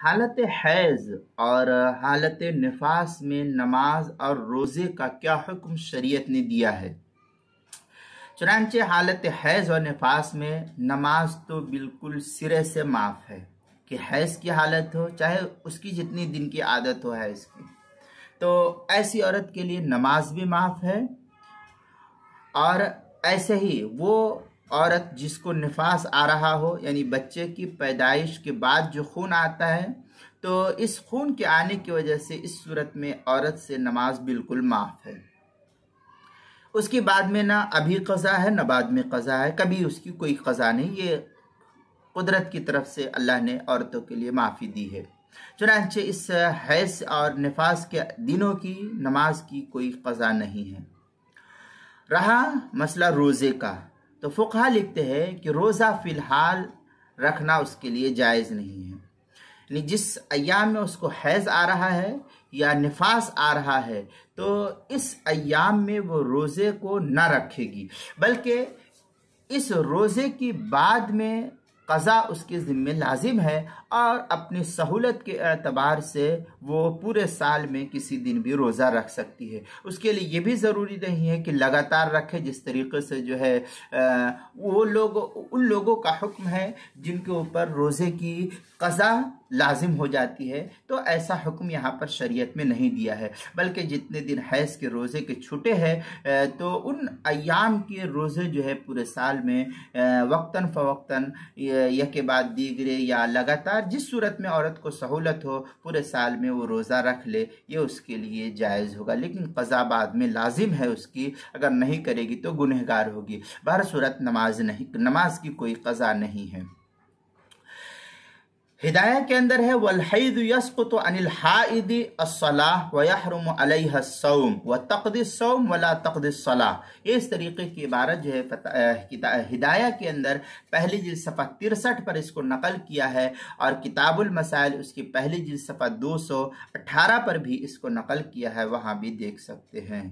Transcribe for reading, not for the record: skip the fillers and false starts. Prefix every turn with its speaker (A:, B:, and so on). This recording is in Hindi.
A: हालत हैज़ और हालत निफास में नमाज और रोज़े का क्या हुक्म शरीयत ने दिया है। चुनांचे हालत हैज़ और निफास में नमाज तो बिल्कुल सिरे से माफ़ है कि हैज़ की हालत हो चाहे उसकी जितनी दिन की आदत हो हैज़ की, तो ऐसी औरत के लिए नमाज भी माफ़ है। और ऐसे ही वो औरत जिसको निफास आ रहा हो यानी बच्चे की पैदाइश के बाद जो खून आता है, तो इस खून के आने की वजह से इस सूरत में औरत से नमाज बिल्कुल माफ़ है। उसके बाद में ना अभी क़ज़ा है ना बाद में क़ज़ा है, कभी उसकी कोई क़ज़ा नहीं। ये कुदरत की तरफ से अल्लाह ने औरतों के लिए माफ़ी दी है। चुनांचे इस हैज़ और निफास के दिनों की नमाज की कोई क़ज़ा नहीं है। रहा मसला रोज़े का, तो फ़ुक़हा लिखते हैं कि रोज़ा फ़िलहाल रखना उसके लिए जायज़ नहीं है। यानी जिस अय्याम में उसको हैज़ आ रहा है या निफास आ रहा है, तो इस अय्याम में वो रोज़े को न रखेगी, बल्कि इस रोज़े की बाद में क़ज़ा उसके ज़िम्मे लाजिम है और अपनी सहूलत के एतबार से वो पूरे साल में किसी दिन भी रोज़ा रख सकती है। उसके लिए ये भी ज़रूरी नहीं है कि लगातार रखे, जिस तरीक़े से जो है वो लोग उन लोगों का हुक्म है जिनके ऊपर रोज़े की क़ज़ा लाजिम हो जाती है, तो ऐसा हुक्म यहाँ पर शरीयत में नहीं दिया है, बल्कि जितने दिन हैज़ के रोज़े के छूटे हैं तो उन अय्याम के रोज़े जो है पूरे साल में वक्तन फ़वक्तन या के बाद दीगरे या लगातार जिस सूरत में औरत को सहूलत हो पूरे साल में वो रोज़ा रख ले, ये उसके लिए जायज़ होगा। लेकिन क़ज़ा बाद में लाजिम है उसकी, अगर नहीं करेगी तो गुनहगार होगी। बहर सूरत नमाज की कोई क़ज़ा नहीं है। हिदाया के अंदर है वल-हैद यसक़ुतु अनिल हाइदी अस्सलाह व यहरुमु अलैहा अस्सौम व तक़दी अस्सौम वला तक़दी अस्सलाह। इस तरीके की इबारत जो है हिदाया के अंदर पहली जिल्द सफ़ा 63 पर इसको नकल किया है और किताबुल मसाइल उसकी पहली जिल्द सफ़ा 218 पर भी इसको नकल किया है, वहाँ भी देख सकते हैं।